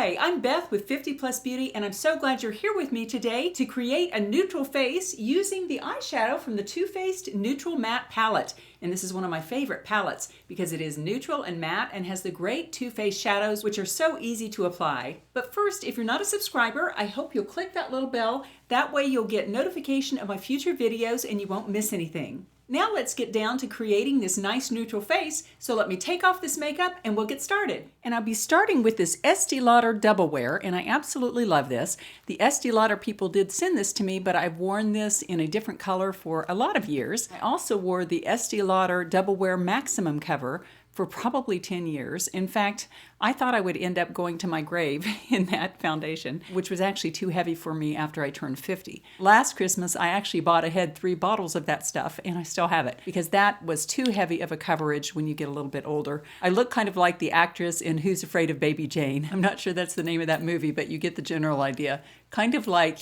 Hi, I'm Beth with 50 Plus Beauty, and I'm so glad you're here with me today to create a neutral face using the eyeshadow from the Too Faced Neutral Matte Palette. And this is one of my favorite palettes because it is neutral and matte and has the great Too Faced shadows, which are so easy to apply. But first, if you're not a subscriber, I hope you'll click that little bell. That way you'll get notification of my future videos and you won't miss anything. Now let's get down to creating this nice neutral face, so let me take off this makeup and we'll get started. And I'll be starting with this Estee Lauder Double Wear, and I absolutely love this. The Estee Lauder people did send this to me, but I've worn this in a different color for a lot of years. I also wore the Estee Lauder Double Wear Maximum Cover for probably 10 years. In fact, I thought I would end up going to my grave in that foundation, which was actually too heavy for me after I turned 50. Last Christmas, I actually bought ahead 3 bottles of that stuff, and I still have it because that was too heavy of a coverage when you get a little bit older. I look kind of like the actress in Who's Afraid of Baby Jane. I'm not sure that's the name of that movie, but you get the general idea. Kind of like,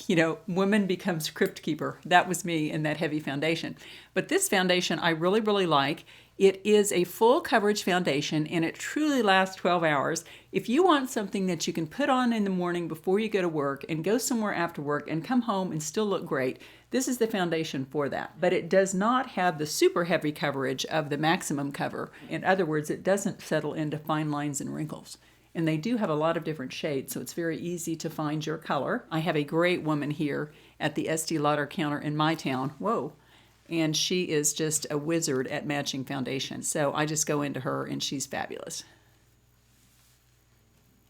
woman becomes crypt keeper. That was me in that heavy foundation. But this foundation I really, really like. It is a full coverage foundation and it truly lasts 12 hours. If you want something that you can put on in the morning before you go to work and go somewhere after work and come home and still look great, this is the foundation for that. But it does not have the super heavy coverage of the Maximum Cover. In other words, it doesn't settle into fine lines and wrinkles. And they do have a lot of different shades, so it's very easy to find your color. I have a great woman here at the Estee Lauder counter in my town. Whoa. And she is just a wizard at matching foundation. So I just go into her and she's fabulous.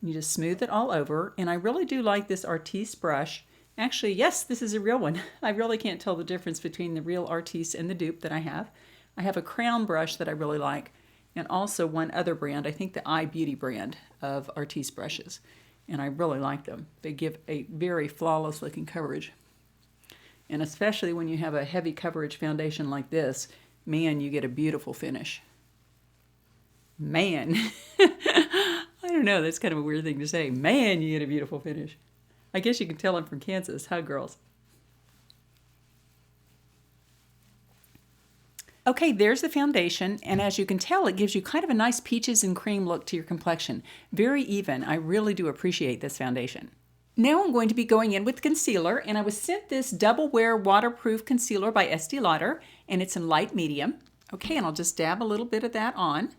You just smooth it all over. And I really do like this Artiste brush. Actually, yes, this is a real one. I really can't tell the difference between the real Artiste and the dupe that I have. I have a crown brush that I really like. And also one other brand, I think the iBeauty brand of Artiste brushes. And I really like them. They give a very flawless looking coverage. And especially when you have a heavy coverage foundation like this, man, you get a beautiful finish. Man. I don't know, that's kind of a weird thing to say. Man, you get a beautiful finish. I guess you can tell I'm from Kansas, huh, girls? Okay, there's the foundation, and as you can tell, it gives you kind of a nice peaches and cream look to your complexion. Very even. I really do appreciate this foundation. Now I'm going to be going in with concealer, and I was sent this Double Wear Waterproof Concealer by Estee Lauder, and it's in light medium. Okay, and I'll just dab a little bit of that on.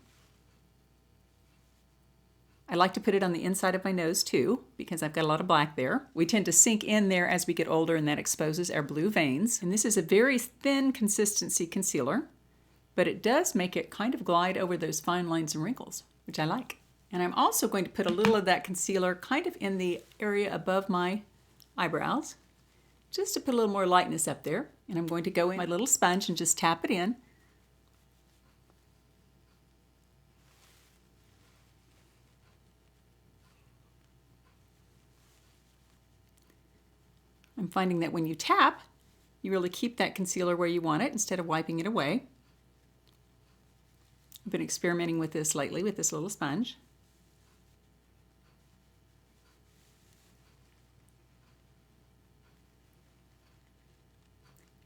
I like to put it on the inside of my nose too, because I've got a lot of black there. We tend to sink in there as we get older, and that exposes our blue veins. And this is a very thin consistency concealer, but it does make it kind of glide over those fine lines and wrinkles, which I like. And I'm also going to put a little of that concealer kind of in the area above my eyebrows, just to put a little more lightness up there. And I'm going to go in my little sponge and just tap it in. I'm finding that when you tap, you really keep that concealer where you want it instead of wiping it away. I've been experimenting with this lately with this little sponge.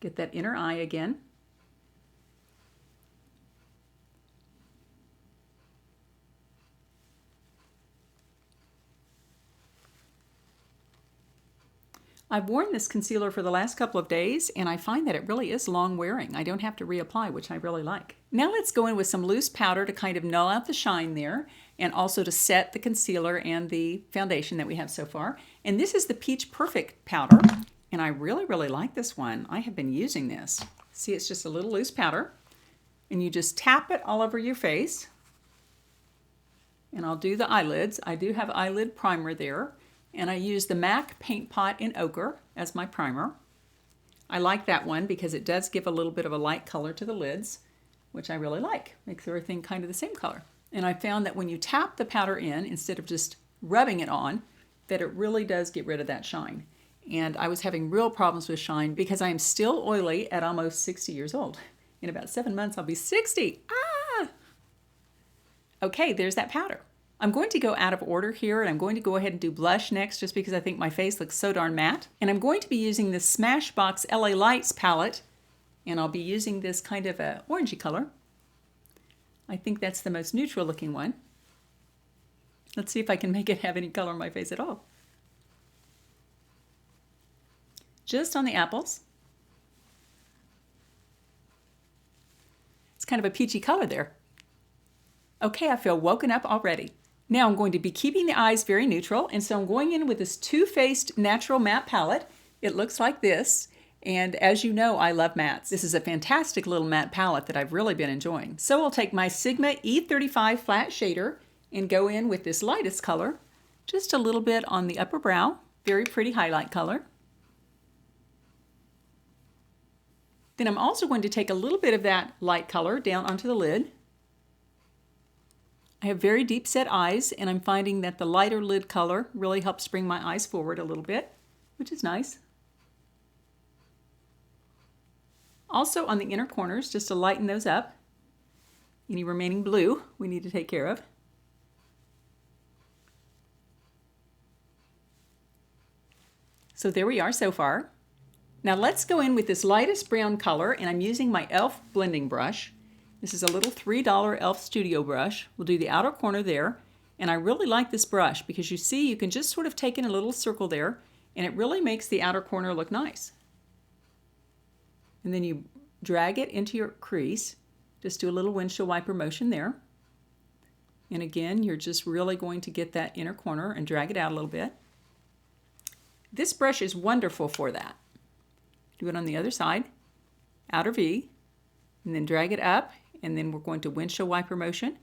Get that inner eye again. I've worn this concealer for the last couple of days, and I find that it really is long wearing. I don't have to reapply, which I really like. Now let's go in with some loose powder to kind of null out the shine there, and also to set the concealer and the foundation that we have so far. And this is the Peach Perfect powder. And I really, really like this one. I have been using this. See, it's just a little loose powder. And you just tap it all over your face. And I'll do the eyelids. I do have eyelid primer there. And I use the MAC Paint Pot in Ochre as my primer. I like that one because it does give a little bit of a light color to the lids, which I really like. Makes everything kind of the same color. And I found that when you tap the powder in, instead of just rubbing it on, that it really does get rid of that shine. And I was having real problems with shine because I am still oily at almost 60 years old. In about 7 months, I'll be 60. Ah! Okay, there's that powder. I'm going to go out of order here, and I'm going to go ahead and do blush next just because I think my face looks so darn matte. And I'm going to be using the Smashbox LA Lights palette, and I'll be using this kind of a orangey color. I think that's the most neutral looking one. Let's see if I can make it have any color on my face at all. Just on the apples. It's kind of a peachy color there. Okay, I feel woken up already. Now I'm going to be keeping the eyes very neutral, and so I'm going in with this Too Faced Natural Matte Palette. It looks like this, and as you know, I love mattes. This is a fantastic little matte palette that I've really been enjoying. So I'll take my Sigma E35 flat shader and go in with this lightest color, just a little bit on the upper brow. Very pretty highlight color. Then I'm also going to take a little bit of that light color down onto the lid. I have very deep set eyes, and I'm finding that the lighter lid color really helps bring my eyes forward a little bit, which is nice. Also on the inner corners, just to lighten those up. Any remaining blue we need to take care of. So there we are so far. Now let's go in with this lightest brown color, and I'm using my e.l.f. blending brush. This is a little $3 e.l.f. Studio brush. We'll do the outer corner there, and I really like this brush because you see you can just sort of take in a little circle there, and it really makes the outer corner look nice. And then you drag it into your crease. Just do a little windshield wiper motion there. And again, you're just really going to get that inner corner and drag it out a little bit. This brush is wonderful for that. Do it on the other side, outer V, and then drag it up, and then we're going to windshield wiper motion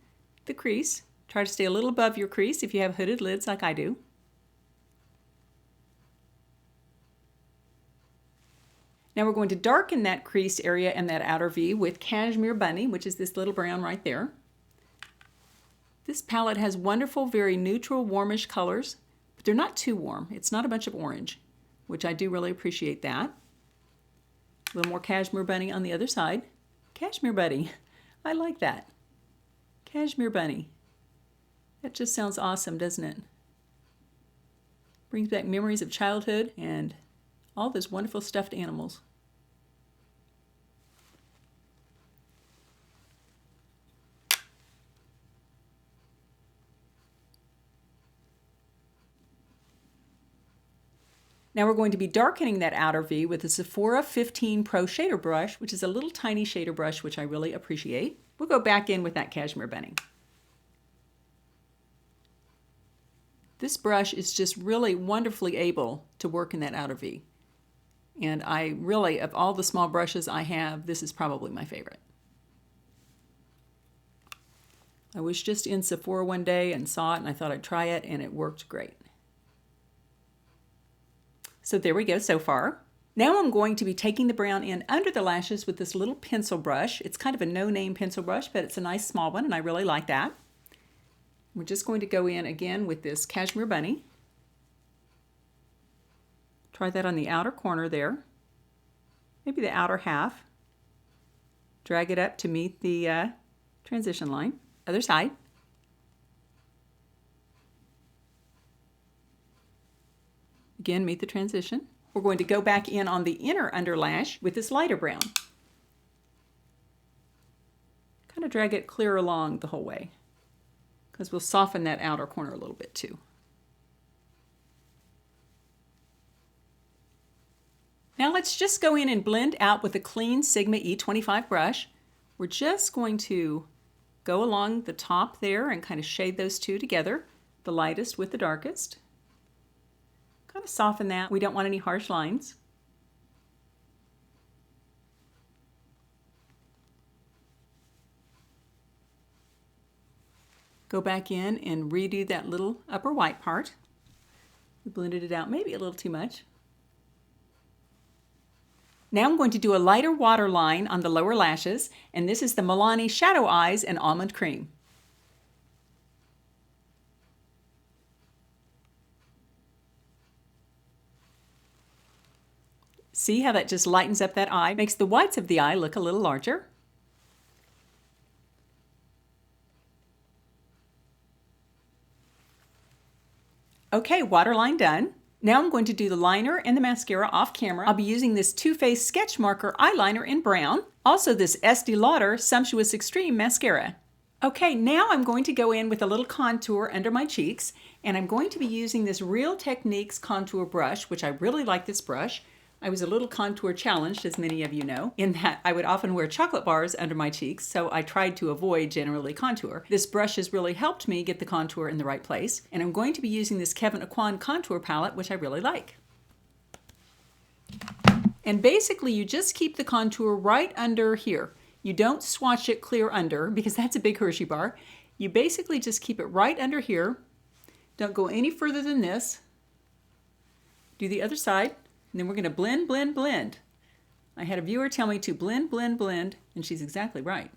the crease. Try to stay a little above your crease if you have hooded lids like I do. Now we're going to darken that crease area and that outer V with Cashmere Bunny, which is this little brown right there. This palette has wonderful, very neutral, warmish colors, but they're not too warm. It's not a bunch of orange, which I do really appreciate that. A little more Cashmere Bunny on the other side. Cashmere Bunny. I like that. Cashmere Bunny. That just sounds awesome, doesn't it? Brings back memories of childhood and all those wonderful stuffed animals. Now we're going to be darkening that outer V with the Sephora 15 Pro Shader Brush, which is a little tiny shader brush, which I really appreciate. We'll go back in with that Cashmere Bunny. This brush is just really wonderfully able to work in that outer V. And I really, of all the small brushes I have, this is probably my favorite. I was just in Sephora one day and saw it, and I thought I'd try it, and it worked great. So there we go so far. Now I'm going to be taking the brown in under the lashes with this little pencil brush. It's kind of a no-name pencil brush, but it's a nice small one, and I really like that. We're just going to go in again with this Cashmere Bunny. Try that on the outer corner there, maybe the outer half. Drag it up to meet the transition line. Other side. Again, meet the transition. We're going to go back in on the inner underlash with this lighter brown. Kind of drag it clear along the whole way, because we'll soften that outer corner a little bit too. Now let's just go in and blend out with a clean Sigma E25 brush. We're just going to go along the top there and kind of shade those two together, the lightest with the darkest. Kind of soften that. We don't want any harsh lines. Go back in and redo that little upper white part. We blended it out maybe a little too much. Now I'm going to do a lighter waterline on the lower lashes, and this is the Milani Shadow Eyes and Almond Cream. See how that just lightens up that eye, makes the whites of the eye look a little larger. Okay, waterline done. Now I'm going to do the liner and the mascara off camera. I'll be using this Too Faced Sketch Marker eyeliner in brown. Also this Estee Lauder Sumptuous Extreme mascara. Okay, now I'm going to go in with a little contour under my cheeks, and I'm going to be using this Real Techniques contour brush, which I really like this brush. I was a little contour challenged, as many of you know, in that I would often wear chocolate bars under my cheeks, so I tried to avoid generally contour. This brush has really helped me get the contour in the right place, and I'm going to be using this Kevyn Aucoin contour palette, which I really like. And basically you just keep the contour right under here. You don't swatch it clear under because that's a big Hershey bar. You basically just keep it right under here. Don't go any further than this. Do the other side, and then we're going to blend, blend, blend. I had a viewer tell me to blend, blend, blend, and she's exactly right.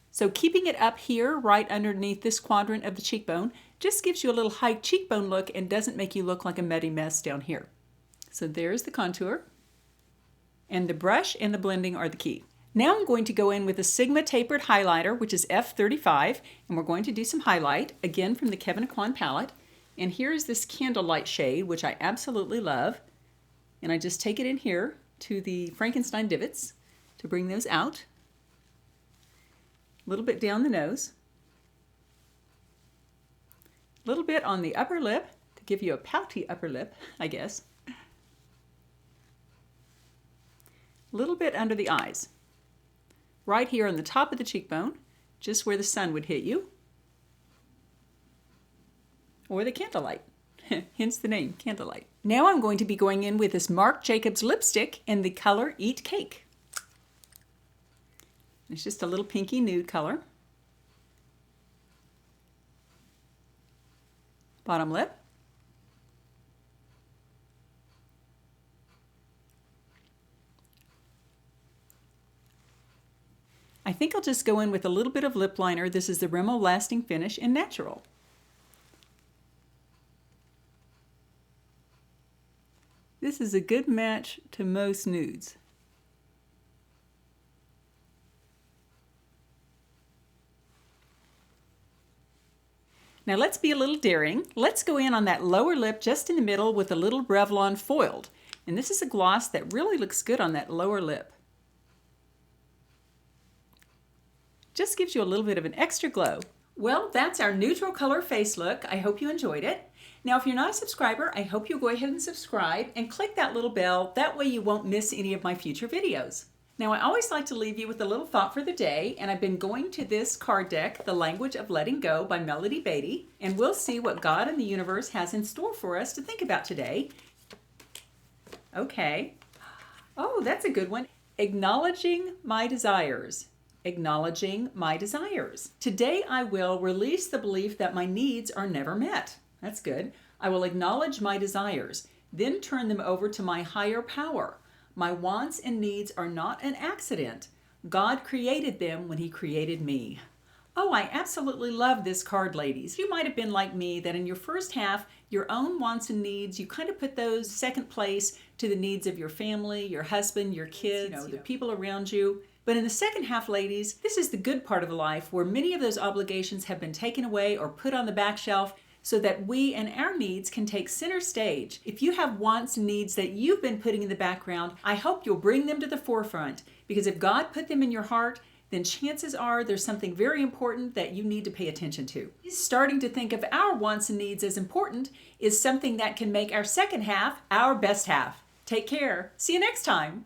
So keeping it up here, right underneath this quadrant of the cheekbone, just gives you a little high cheekbone look and doesn't make you look like a muddy mess down here. So there's the contour. And the brush and the blending are the key. Now I'm going to go in with a Sigma Tapered Highlighter, which is F35, and we're going to do some highlight, again from the Kevyn Aucoin palette. And here is this Candlelight shade, which I absolutely love. And I just take it in here to the Frankenstein divots to bring those out. A little bit down the nose, a little bit on the upper lip to give you a pouty upper lip, I guess. A little bit under the eyes, right here on the top of the cheekbone, just where the sun would hit you, or the candlelight, hence the name, Candlelight. Now I'm going to be going in with this Marc Jacobs lipstick in the color Eat Cake. It's just a little pinky nude color. Bottom lip. I think I'll just go in with a little bit of lip liner. This is the Rimmel Lasting Finish in Natural. This is a good match to most nudes. Now let's be a little daring. Let's go in on that lower lip just in the middle with a little Revlon Foiled. And this is a gloss that really looks good on that lower lip. Just gives you a little bit of an extra glow. Well, that's our neutral color face look. I hope you enjoyed it. Now, if you're not a subscriber, I hope you'll go ahead and subscribe and click that little bell. That way you won't miss any of my future videos. Now, I always like to leave you with a little thought for the day, and I've been going to this card deck, The Language of Letting Go by Melody Beatty, and we'll see what God and the universe has in store for us to think about today. Okay. Oh, that's a good one. Acknowledging my desires. Acknowledging my desires. Today I will release the belief that my needs are never met. That's good. I will acknowledge my desires, then turn them over to my higher power. My wants and needs are not an accident. God created them when He created me. Oh, I absolutely love this card, ladies. You might have been like me, that in your first half, your own wants and needs, you kind of put those second place to the needs of your family, your husband, your kids, the people around you. But in the second half, ladies, this is the good part of life where many of those obligations have been taken away or put on the back shelf, so that we and our needs can take center stage. If you have wants and needs that you've been putting in the background, I hope you'll bring them to the forefront, because if God put them in your heart, then chances are there's something very important that you need to pay attention to. Starting to think of our wants and needs as important is something that can make our second half our best half. Take care. See you next time.